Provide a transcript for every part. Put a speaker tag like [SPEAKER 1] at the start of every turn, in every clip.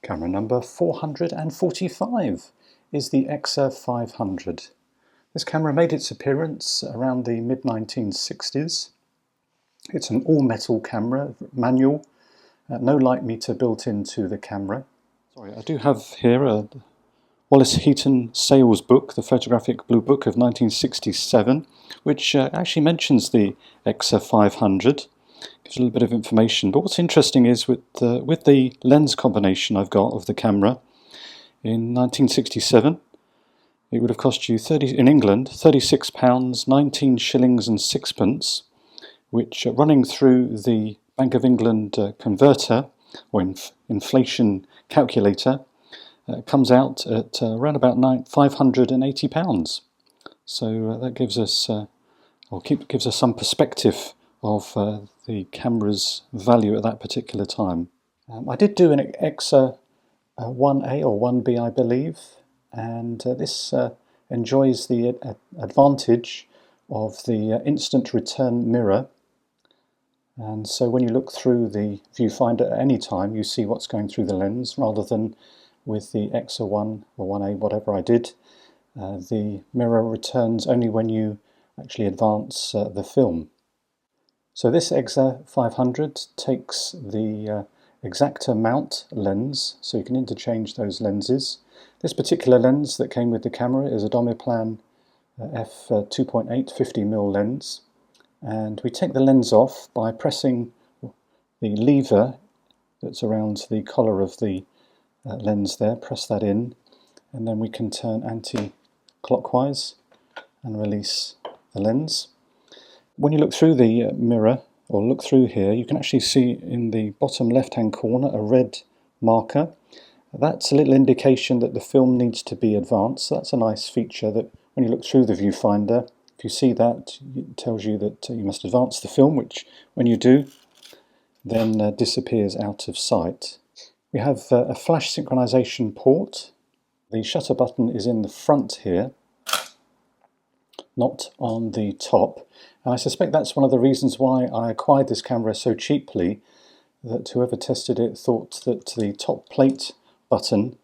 [SPEAKER 1] Camera number 445 is the XR500. This camera made its appearance around the mid-1960s. It's an all-metal camera, manual, no light meter built into the camera. Sorry, I do have here a Wallace Heaton sales book, the Photographic Blue Book of 1967, which actually mentions the XR500. Gives a little bit of information, but what's interesting is with the lens combination I've got of the camera in 1967, it would have cost you in England £36, 19 shillings and sixpence, which running through the Bank of England converter or inflation calculator comes out at around about £580. So that gives us gives us some perspective of the camera's value at that particular time. I did do an EXA 1A or 1B, I believe, and this enjoys the advantage of the instant return mirror, and so when you look through the viewfinder at any time you see what's going through the lens, rather than with the EXA 1 or 1A, whatever I did, the mirror returns only when you actually advance the film. So this XR500 takes the Exacta mount lens, so you can interchange those lenses. This particular lens that came with the camera is a Domiplan f2.8 50mm lens, and we take the lens off by pressing the lever that's around the collar of the lens there, press that in, and then we can turn anti-clockwise and release the lens. When you look through the mirror, or look through here, you can actually see in the bottom left-hand corner a red marker. That's a little indication that the film needs to be advanced. So that's a nice feature, that when you look through the viewfinder, if you see that, it tells you that you must advance the film, which when you do, then disappears out of sight. We have a flash synchronization port. The shutter button is in the front here, not on the top. And I suspect that's one of the reasons why I acquired this camera so cheaply, that whoever tested it thought that the top plate button,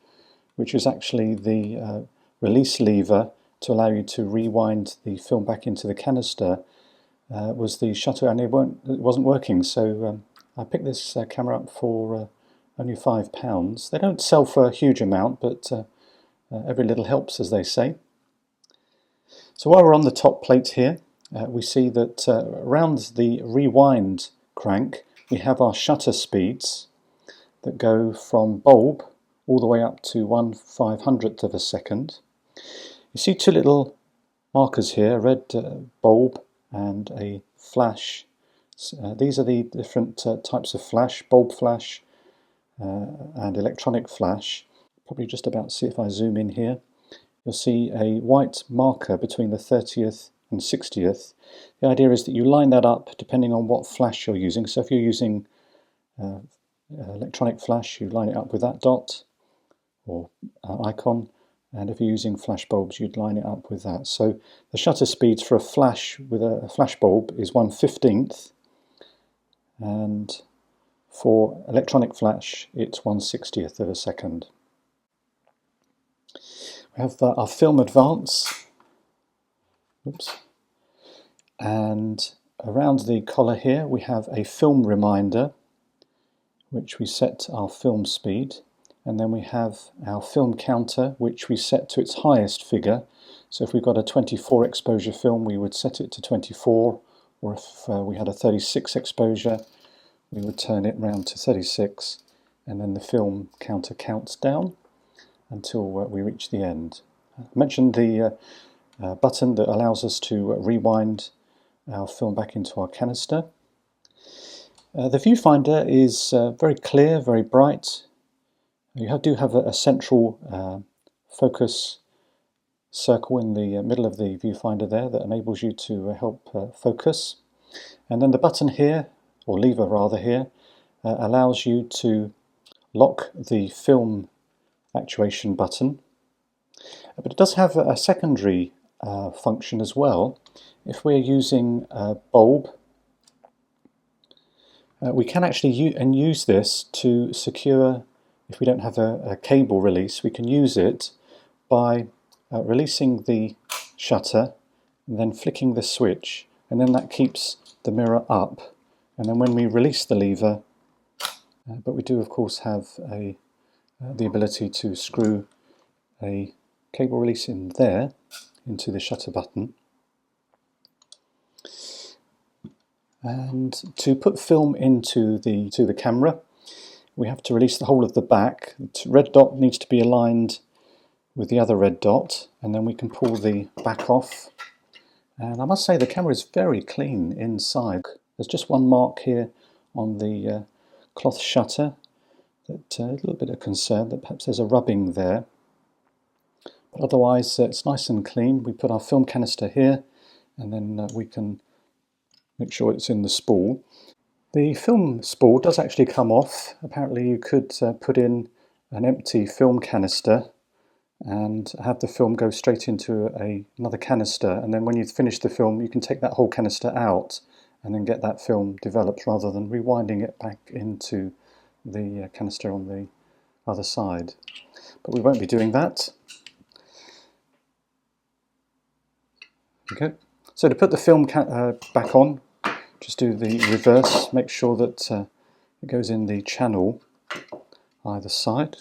[SPEAKER 1] which is actually the release lever to allow you to rewind the film back into the canister, was the shutter, and it wasn't working. So I picked this camera up for only £5. They don't sell for a huge amount, but every little helps, as they say. So while we're on the top plate here, we see that around the rewind crank we have our shutter speeds that go from bulb all the way up to 1/500th of a second. You see two little markers here, a red bulb and a flash. These are the different types of flash: bulb flash and electronic flash. Probably just about see if I zoom in here. You'll see a white marker between the 30th and 60th. The idea is that you line that up depending on what flash you're using. So if you're using electronic flash, you line it up with that dot or icon, and if you're using flash bulbs, you'd line it up with that. So the shutter speeds for a flash with a flash bulb is 1/15th, and for electronic flash it's 1/60th of a second. We have our film advance. Oops. And around the collar here we have a film reminder, which we set our film speed, and then we have our film counter, which we set to its highest figure. So if we've got a 24 exposure film, we would set it to 24, or if we had a 36 exposure, we would turn it round to 36, and then the film counter counts down until we reach the end. I mentioned the button that allows us to rewind our film back into our canister. The viewfinder is very clear, very bright. You do have a central focus circle in the middle of the viewfinder there that enables you to help focus. And then the button here, or lever rather here, allows you to lock the film actuation button. But it does have a secondary function as well. If we're using a bulb, we can actually use this to secure if we don't have a cable release, we can use it by releasing the shutter and then flicking the switch, and then that keeps the mirror up. And then when we release the lever, but we do of course have the ability to screw a cable release in there into the shutter button. And to put film into the camera, we have to release the whole of the back. The red dot needs to be aligned with the other red dot, and then we can pull the back off. And I must say the camera is very clean inside. There's just one mark here on the cloth shutter, that a little bit of concern that perhaps there's a rubbing there. But otherwise it's nice and clean. We put our film canister here, and then we can make sure it's in the spool. The film spool does actually come off. Apparently you could put in an empty film canister and have the film go straight into another canister, and then when you finish the film you can take that whole canister out and then get that film developed, rather than rewinding it back into the canister on the other side. But we won't be doing that. Okay. So to put the film back on, just do the reverse, make sure that it goes in the channel either side.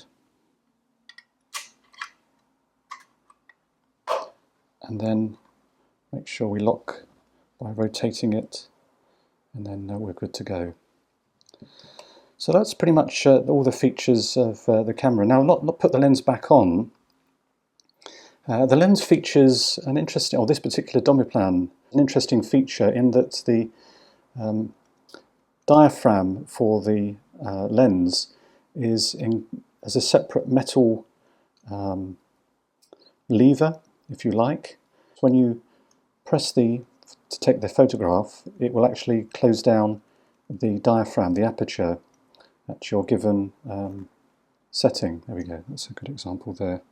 [SPEAKER 1] And then make sure we lock by rotating it, and then we're good to go. So that's pretty much all the features of the camera. Now, not put the lens back on. The lens features an interesting, or this particular Domiplan, an interesting feature in that the diaphragm for the lens is as a separate metal lever, if you like. When you press to take the photograph, it will actually close down the diaphragm, the aperture, at your given setting. There we go, that's a good example there.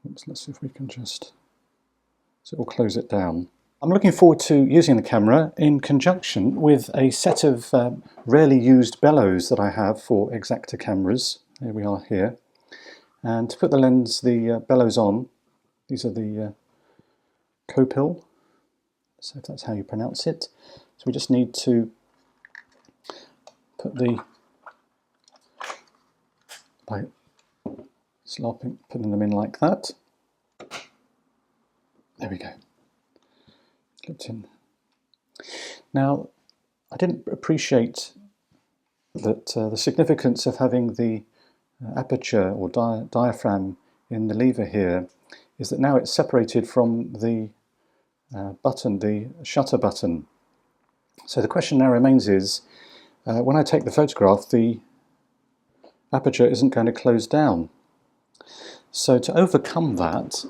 [SPEAKER 1] Oops, let's see if we can just, so it will close it down. I'm looking forward to using the camera in conjunction with a set of rarely used bellows that I have for Exacta cameras. Here we are here. And to put the bellows on, these are the Copil, so if that's how you pronounce it. So we just need to put by putting them in like that. There we go. Clipped in. Now, I didn't appreciate that the significance of having the aperture or diaphragm in the lever here is that now it's separated from the button, the shutter button. So the question now remains is, when I take the photograph, the aperture isn't going to close down. So to overcome that,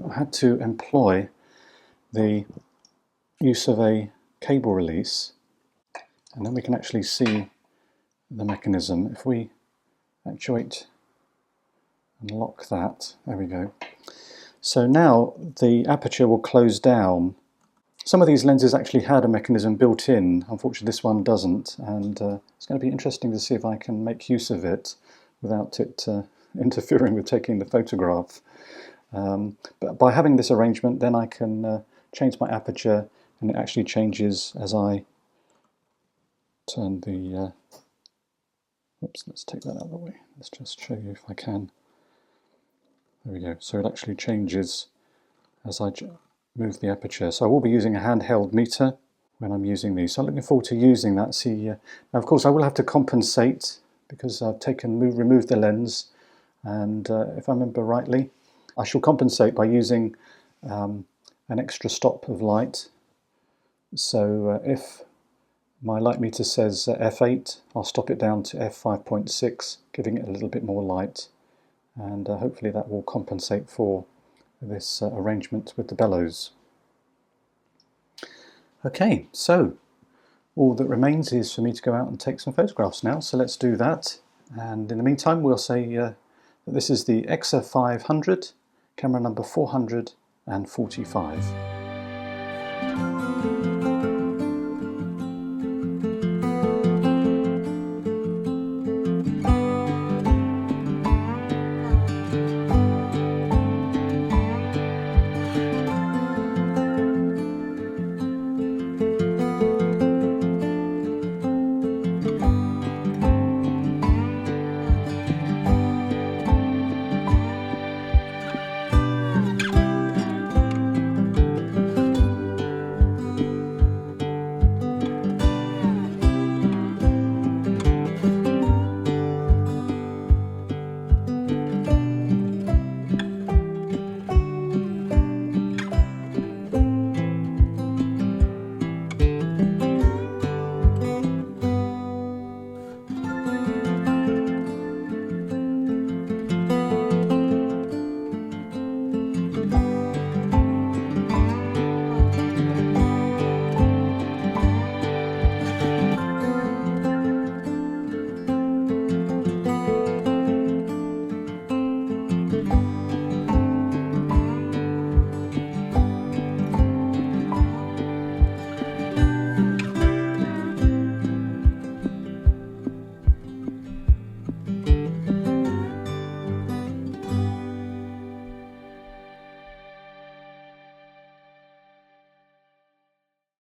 [SPEAKER 1] I had to employ the use of a cable release, and then we can actually see the mechanism. If we actuate and lock that, there we go. So now the aperture will close down. Some of these lenses actually had a mechanism built in. Unfortunately this one doesn't, and it's going to be interesting to see if I can make use of it without it interfering with taking the photograph. But by having this arrangement, then I can change my aperture, and it actually changes as I turn the oops, let's take that out of the way. Let's just show you if I can. There we go. So it actually changes as I move the aperture. So I will be using a handheld meter when I'm using these. So I'm looking forward to using that. See, now of course I will have to compensate because I've removed the lens, and if I remember rightly, I shall compensate by using an extra stop of light. So if my light meter says f8, I'll stop it down to f5.6, giving it a little bit more light, and hopefully that will compensate for this arrangement with the bellows. Okay, so all that remains is for me to go out and take some photographs now, so let's do that. And in the meantime we'll say that this is the XF500, camera number 445.